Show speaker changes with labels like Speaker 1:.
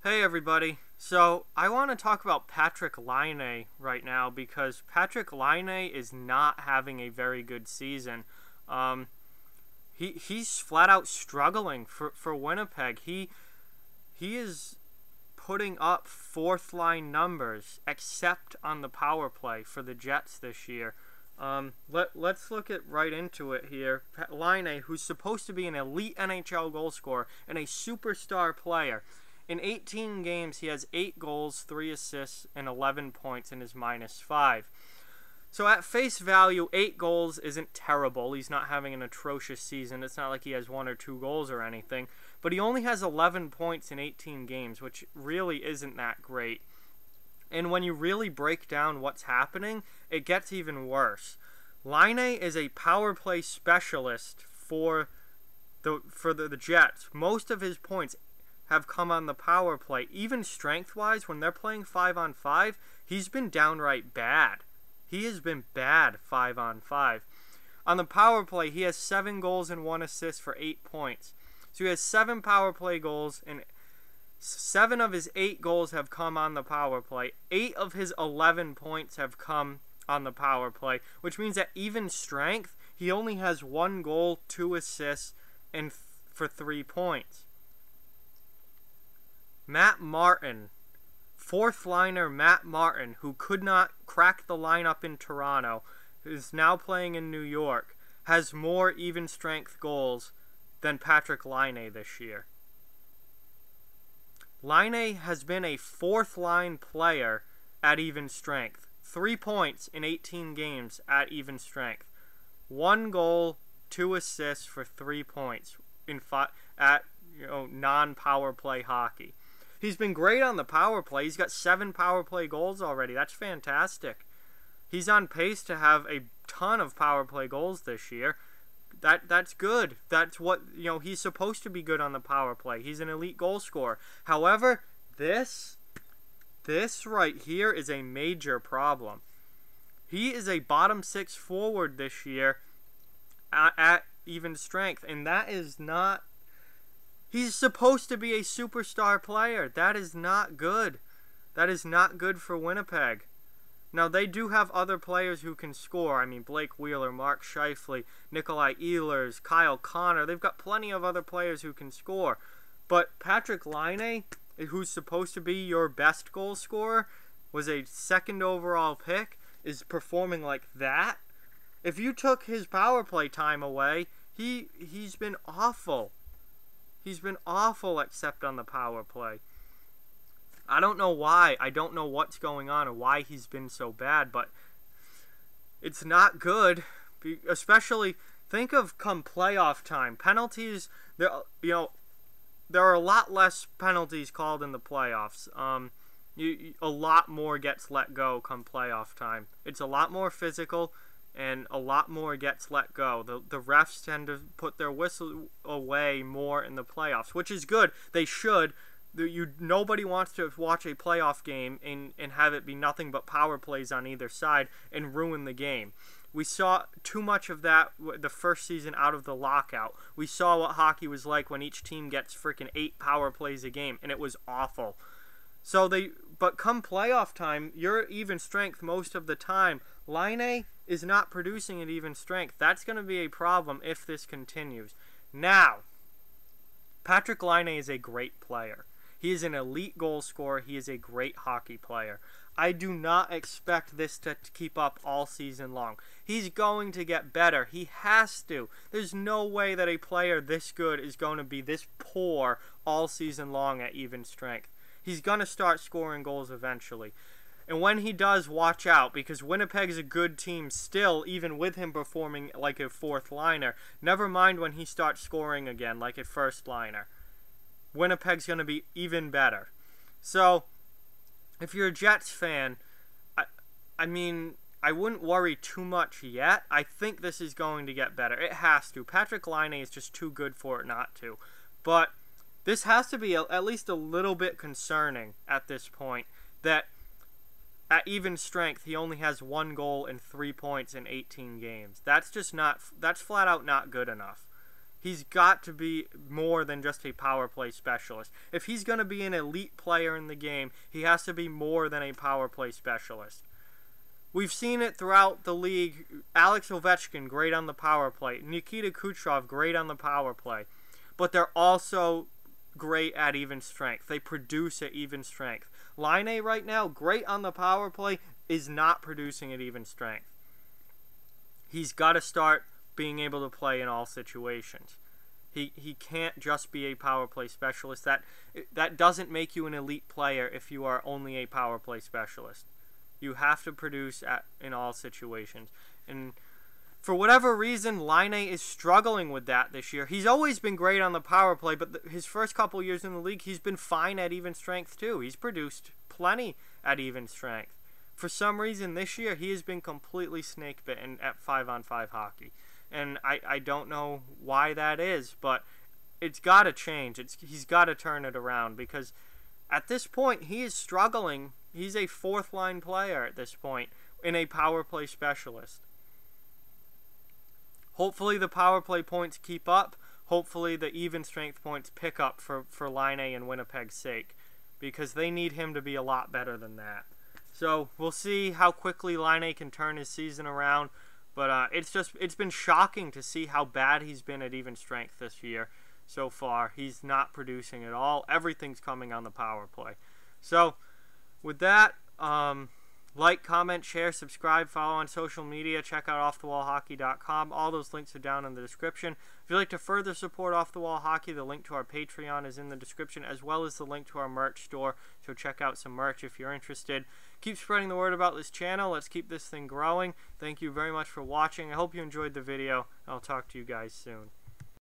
Speaker 1: Hey everybody. So I want to talk about Patrik Laine right now because Patrik Laine is not having a very good season. Um, he's flat out struggling for Winnipeg. He is putting up fourth line numbers except on the power play for the Jets this year. Let's look at right into it here. Laine, who's supposed to be an elite NHL goal scorer and a superstar player. In 18 games, he has 8 goals, 3 assists, and 11 points and is -5. So at face value, 8 goals isn't terrible. He's not having an atrocious season. It's not like he has 1 or 2 goals or anything. But he only has 11 points in 18 games, which really isn't that great. And when you really break down what's happening, it gets even worse. Laine is a power play specialist for the Jets. Most of his points have come on the power play. Even strength-wise, when they're playing 5-on-5, he's been downright bad. He has been bad 5-on-5. On the power play, he has 7 goals and 1 assist for 8 points. So he has 7 power play goals, and 7 of his 8 goals have come on the power play. 8 of his 11 points have come on the power play, which means at even strength, he only has 1 goal, 2 assists, and for 3 points. Matt Martin, fourth liner Matt Martin, who could not crack the lineup in Toronto, is now playing in New York, has more even strength goals than Patrik Laine this year. Laine has been a fourth line player at even strength. 3 points in 18 games at even strength. 1 goal, 2 assists for 3 points at non-power play hockey. He's been great on the power play. He's got 7 power play goals already. That's fantastic. He's on pace to have a ton of power play goals this year. That's good. That's what, he's supposed to be good on the power play. He's an elite goal scorer. However, this right here is a major problem. He is a bottom 6 forward this year at even strength, and that is not... He's supposed to be a superstar player. That is not good. That is not good for Winnipeg. Now, they do have other players who can score. I mean, Blake Wheeler, Mark Scheifele, Nikolai Ehlers, Kyle Connor. They've got plenty of other players who can score. But Patrik Laine, who's supposed to be your best goal scorer, was a 2nd overall pick, is performing like that. If you took his power play time away, he's been awful. He's been awful except on the power play. I don't know why. I don't know what's going on or why he's been so bad, but it's not good. Especially, think of come playoff time. Penalties, there are a lot less penalties called in the playoffs. A lot more gets let go come playoff time. It's a lot more physical, and a lot more gets let go. The refs tend to put their whistle away more in the playoffs, which is good. They should. Nobody wants to watch a playoff game and have it be nothing but power plays on either side and ruin the game. We saw too much of that the first season out of the lockout. We saw what hockey was like when each team gets freaking 8 power plays a game, and it was awful. But come playoff time, you're even strength most of the time. Laine is not producing at even strength. That's going to be a problem if this continues. Now, Patrik Laine is a great player. He is an elite goal scorer. He is a great hockey player. I do not expect this to keep up all season long. He's going to get better. He has to. There's no way that a player this good is going to be this poor all season long at even strength. He's going to start scoring goals eventually. And when he does, watch out, because Winnipeg's a good team still, even with him performing like a fourth liner. Never mind when he starts scoring again like a first liner. Winnipeg's going to be even better. So, if you're a Jets fan, I mean, I wouldn't worry too much yet. I think this is going to get better. It has to. Patrik Laine is just too good for it not to. But this has to be at least a little bit concerning at this point, that at even strength, he only has 1 goal and 3 points in 18 games. That's flat out not good enough. He's got to be more than just a power play specialist. If he's going to be an elite player in the game, he has to be more than a power play specialist. We've seen it throughout the league. Alex Ovechkin, great on the power play. Nikita Kucherov, great on the power play. But they're also great at even strength. They produce at even strength. Laine right now, great on the power play, is not producing at even strength. He's got to start being able to play in all situations. He can't just be a power play specialist. That doesn't make you an elite player if you are only a power play specialist. You have to produce in all situations. And for whatever reason, Laine is struggling with that this year. He's always been great on the power play, but his first couple years in the league, he's been fine at even strength too. He's produced plenty at even strength. For some reason, this year, he has been completely snake-bitten at 5-on-5 hockey. And I don't know why that is, but it's got to change. He's got to turn it around, because at this point, he is struggling. He's a fourth-line player at this point in a power play specialist. Hopefully the power play points keep up. Hopefully the even strength points pick up for Laine and Winnipeg's sake, because they need him to be a lot better than that. So we'll see how quickly Laine can turn his season around. But it's been shocking to see how bad he's been at even strength this year so far. He's not producing at all. Everything's coming on the power play. So with that, like, comment, share, subscribe, follow on social media. Check out offthewallhockey.com. All those links are down in the description. If you'd like to further support Off the Wall Hockey, the link to our Patreon is in the description, as well as the link to our merch store. So check out some merch if you're interested. Keep spreading the word about this channel. Let's keep this thing growing. Thank you very much for watching. I hope you enjoyed the video. I'll talk to you guys soon.